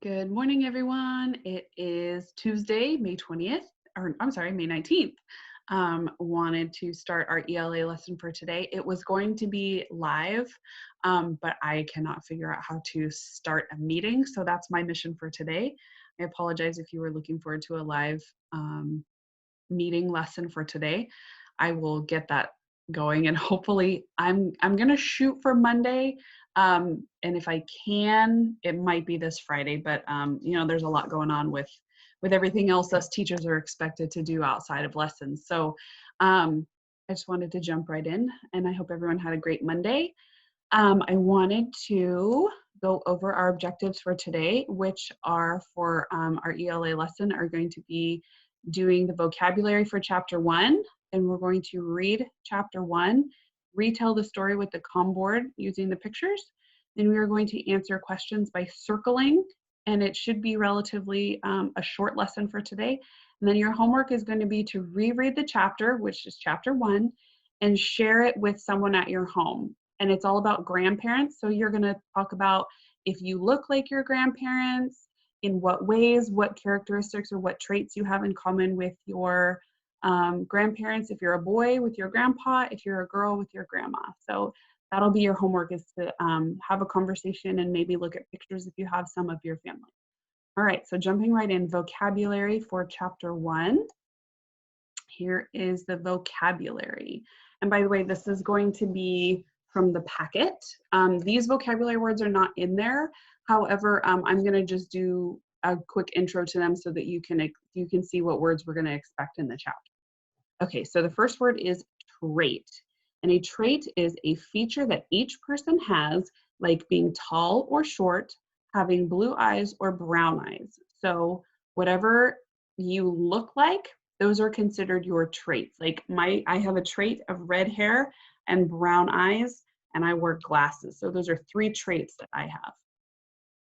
Good morning, everyone. It is Tuesday, May 20th, or I'm sorry, May 19th. Wanted to start our ELA lesson for today. It was going to be live, but I cannot figure out how to start a meeting. So that's my mission for today. I apologize if you were looking forward to a live meeting lesson for today. I will get that going, and hopefully I'm gonna shoot for Monday. And if I can, it might be this Friday, but there's a lot going on with everything else us teachers are expected to do outside of lessons. So I just wanted to jump right in, and I hope everyone had a great Monday. I wanted to go over our objectives for today, which are for our ELA lesson are going to be doing the vocabulary for chapter 1, and we're going to read chapter 1, retell the story with the COM board using the pictures. Then we are going to answer questions by circling, and it should be relatively a short lesson for today. And then your homework is going to be to reread the chapter, which is chapter 1, and share it with someone at your home. And it's all about grandparents. So you're going to talk about if you look like your grandparents, in what ways, what characteristics or what traits you have in common with your grandparents. If you're a boy, with your grandpa. If you're a girl, with your grandma. So that'll be your homework, is to have a conversation and maybe look at pictures if you have some of your family. All right, so jumping right in, vocabulary for chapter 1. Here is the vocabulary. And by the way, this is going to be from the packet. These vocabulary words are not in there. However, I'm going to just do a quick intro to them so that you can see what words we're going to expect in the chapter. Okay, so the first word is trait. And a trait is a feature that each person has, like being tall or short, having blue eyes or brown eyes. So whatever you look like, those are considered your traits. Like I have a trait of red hair and brown eyes, and I wear glasses. So those are 3 traits that I have.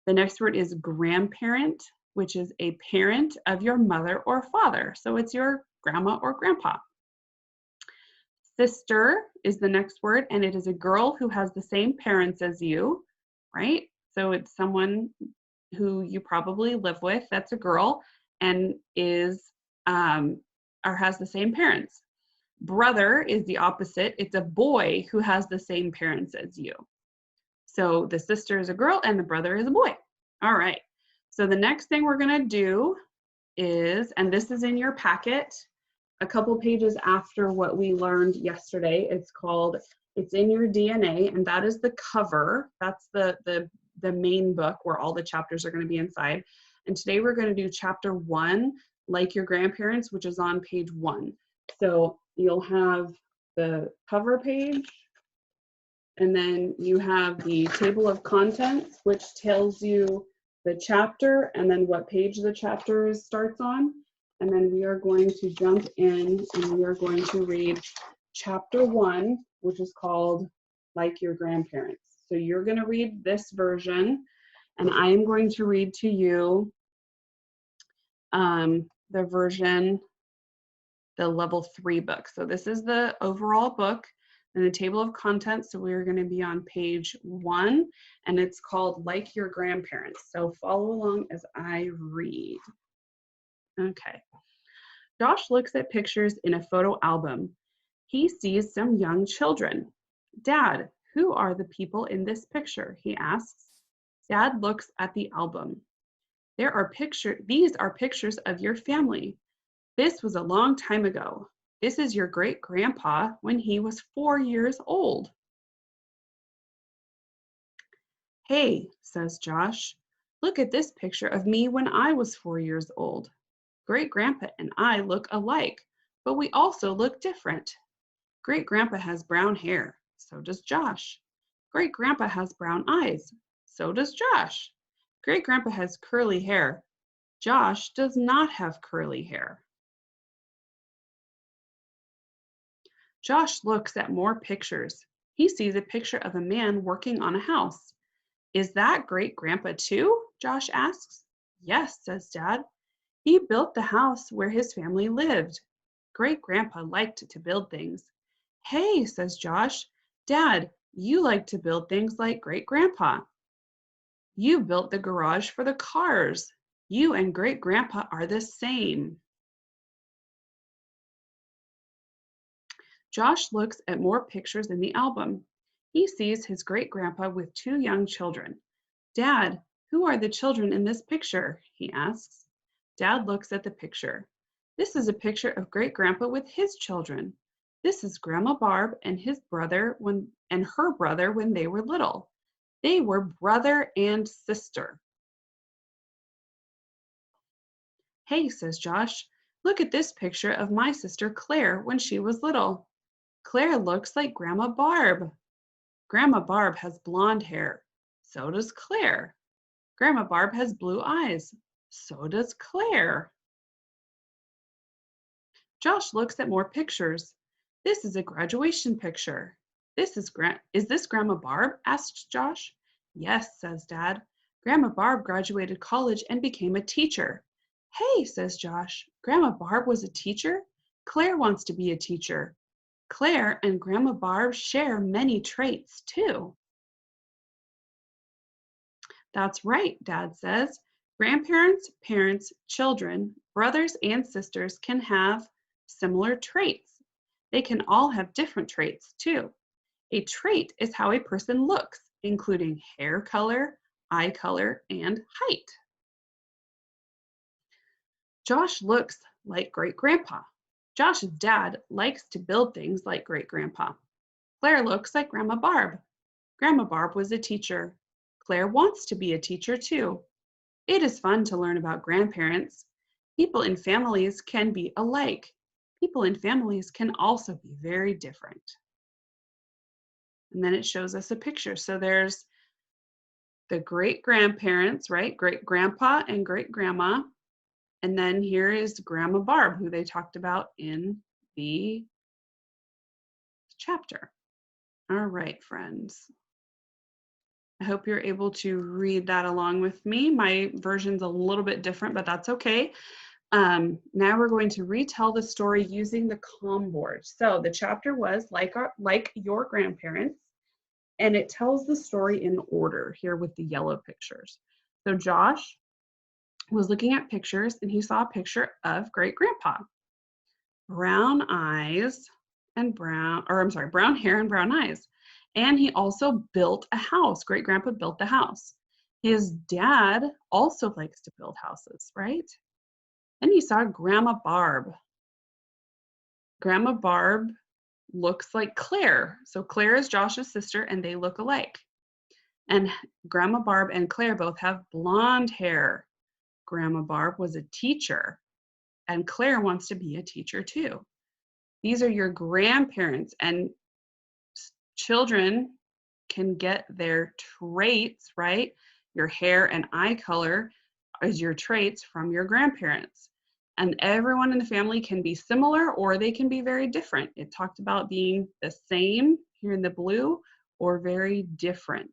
The next word is grandparent, which is a parent of your mother or father. So it's your grandma or grandpa. Sister is the next word, and it is a girl who has the same parents as you, right? So it's someone who you probably live with, that's a girl, and is or has the same parents. Brother is the opposite. It's a boy who has the same parents as you. So the sister is a girl and the brother is a boy. All right. So the next thing we're going to do is, and this is in your packet, a couple pages after what we learned yesterday. It's in your DNA, and that is the cover. That's the main book where all the chapters are going to be inside. And today we're going to do chapter 1, like your grandparents, which is on page 1. So you'll have the cover page, and then you have the table of contents, which tells you the chapter and then what page the chapter starts on. And then we are going to jump in and we are going to read chapter 1, which is called Like Your Grandparents. So you're going to read this version, and I am going to read to you the version, the level 3 book. So this is the overall book and the table of contents. So we're going to be on page 1, and it's called Like Your Grandparents. So follow along as I read. Okay. Josh looks at pictures in a photo album. He sees some young children. Dad, who are the people in this picture? He asks. Dad looks at the album. These are pictures of your family. This was a long time ago. This is your great-grandpa when he was 4 years old. Hey, says Josh, look at this picture of me when I was 4 years old. Great-grandpa and I look alike, but we also look different. Great-grandpa has brown hair, so does Josh. Great-grandpa has brown eyes, so does Josh. Great-grandpa has curly hair. Josh does not have curly hair. Josh looks at more pictures. He sees a picture of a man working on a house. Is that great-grandpa too? Josh asks. Yes, says Dad. He built the house where his family lived. Great-grandpa liked to build things. Hey, says Josh, Dad, you like to build things like great-grandpa. You built the garage for the cars. You and great grandpa are the same. Josh looks at more pictures in the album. He sees his great grandpa with two young children. Dad, who are the children in this picture? He asks. Dad looks at the picture. This is a picture of great grandpa with his children. This is Grandma Barb and his brother and her brother when they were little. They were brother and sister. Hey, says Josh, look at this picture of my sister Claire when she was little. Claire looks like Grandma Barb. Grandma Barb has blonde hair. So does Claire. Grandma Barb has blue eyes. So does Claire. Josh looks at more pictures. This is a graduation picture. Is this Grandma Barb? Asks Josh. Yes, says Dad. Grandma Barb graduated college and became a teacher. Hey, says Josh. Grandma Barb was a teacher? Claire wants to be a teacher. Claire and Grandma Barb share many traits too. That's right, Dad says. Grandparents, parents, children, brothers, and sisters can have similar traits. They can all have different traits too. A trait is how a person looks, including hair color, eye color, and height. Josh looks like great grandpa. Josh's dad likes to build things like great grandpa. Claire looks like Grandma Barb. Grandma Barb was a teacher. Claire wants to be a teacher too. It is fun to learn about grandparents. People in families can be alike. People in families can also be very different. And then it shows us a picture. So there's the great grandparents, right? Great grandpa and great grandma. And then here is Grandma Barb, who they talked about in the chapter. All right, friends. I hope you're able to read that along with me. My version's a little bit different, but that's okay. Now we're going to retell the story using the COM board. So the chapter was like your grandparents, and it tells the story in order here with the yellow pictures. So Josh was looking at pictures and he saw a picture of great grandpa. Brown eyes and brown hair and brown eyes. And he also built a house. Great grandpa built the house. His dad also likes to build houses, right? And he saw Grandma Barb. Grandma Barb looks like Claire. So Claire is Josh's sister and they look alike. And Grandma Barb and Claire both have blonde hair. Grandma Barb was a teacher and Claire wants to be a teacher too. These are your grandparents, and children can get their traits, right? Your hair and eye color is your traits from your grandparents. And everyone in the family can be similar or they can be very different. It talked about being the same here in the blue or very different.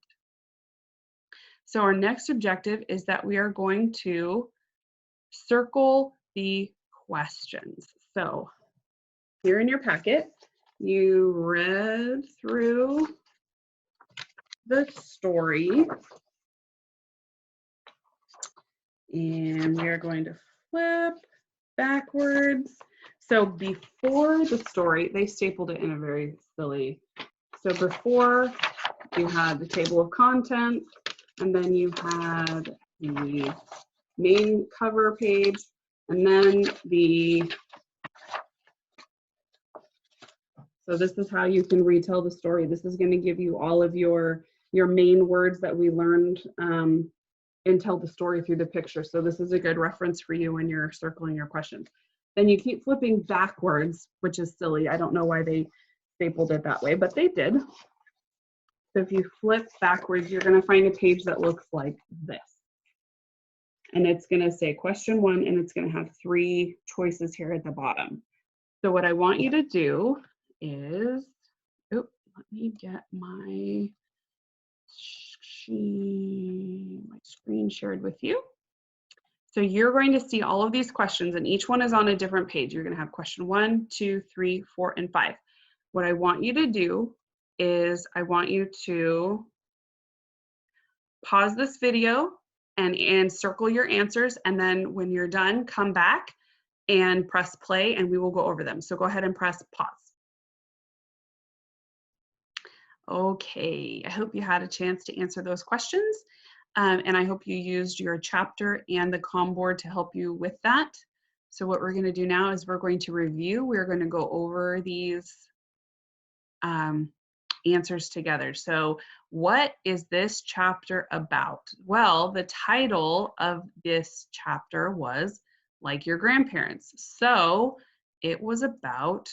So our next objective is that we are going to circle the questions. So here in your packet, you read through the story, and we are going to flip backwards. So before the story, they stapled it in a very silly. So before, you had the table of contents, and then you had the main cover page, and then so this is how you can retell the story. This is going to give you all of your main words that we learned and tell the story through the picture. So this is a good reference for you when you're circling your questions. Then you keep flipping backwards, which is silly. I don't know why they stapled it that way, but they did. So if you flip backwards, you're going to find a page that looks like this. And it's going to say question 1, and it's going to have 3 choices here at the bottom. So what I want you to do is, let me get my screen shared with you. So you're going to see all of these questions, and each one is on a different page. You're going to have question 1, 2, 3, 4, and 5. What I want you to do is I want you to pause this video and circle your answers. And then when you're done, come back and press play and we will go over them. So go ahead and press pause. Okay, I hope you had a chance to answer those questions. And I hope you used your chapter and the COM board to help you with that. So what we're going to do now is we're going to review. We're going to go over these answers together. So what is this chapter about? Well, the title of this chapter was Like Your Grandparents. So it was about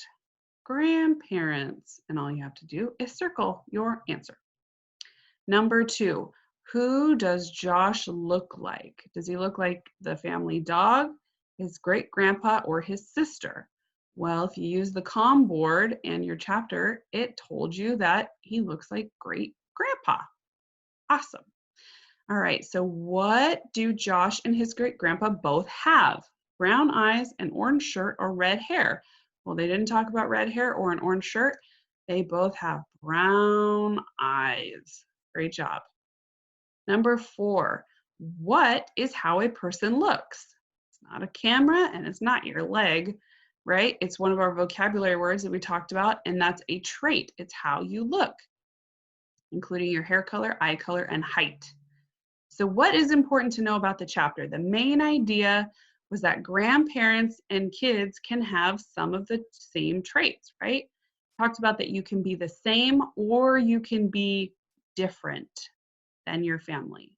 grandparents. And all you have to do is circle your answer. Number 2, who does Josh look like? Does he look like the family dog, his great grandpa, or his sister? Well, if you use the COM board and your chapter, it told you that he looks like great grandpa. Awesome. All right, so what do Josh and his great grandpa both have? Brown eyes, an orange shirt, or red hair? Well, they didn't talk about red hair or an orange shirt. They both have brown eyes. Great job. Number 4, what is how a person looks? It's not a camera and it's not your leg, right? It's one of our vocabulary words that we talked about, and that's a trait. It's how you look, including your hair color, eye color, and height. So what is important to know about the chapter? The main idea was that grandparents and kids can have some of the same traits, right? Talked about that you can be the same or you can be different than your family.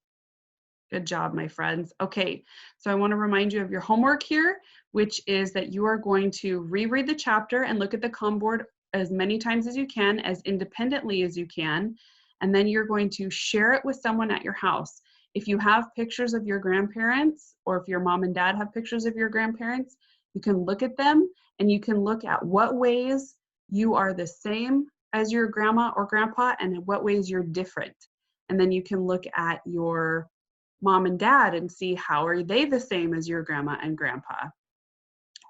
Good job, my friends. Okay, so I want to remind you of your homework here, which is that you are going to reread the chapter and look at the COM board as many times as you can, as independently as you can, and then you're going to share it with someone at your house. If you have pictures of your grandparents, or if your mom and dad have pictures of your grandparents, you can look at them and you can look at what ways you are the same as your grandma or grandpa and in what ways you're different. And then you can look at your mom and dad and see how are they the same as your grandma and grandpa.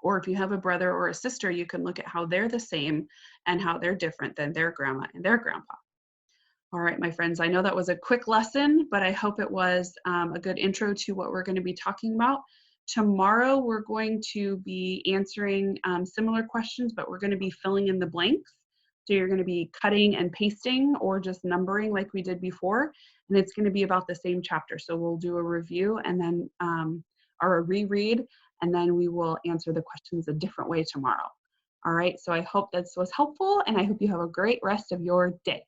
Or if you have a brother or a sister, you can look at how they're the same and how they're different than their grandma and their grandpa. All right, my friends, I know that was a quick lesson, but I hope it was a good intro to what we're going to be talking about. Tomorrow, we're going to be answering similar questions, but we're going to be filling in the blanks. So you're going to be cutting and pasting or just numbering like we did before, and it's going to be about the same chapter. So we'll do a review and then, or a reread, and then we will answer the questions a different way tomorrow. All right, so I hope this was helpful, and I hope you have a great rest of your day.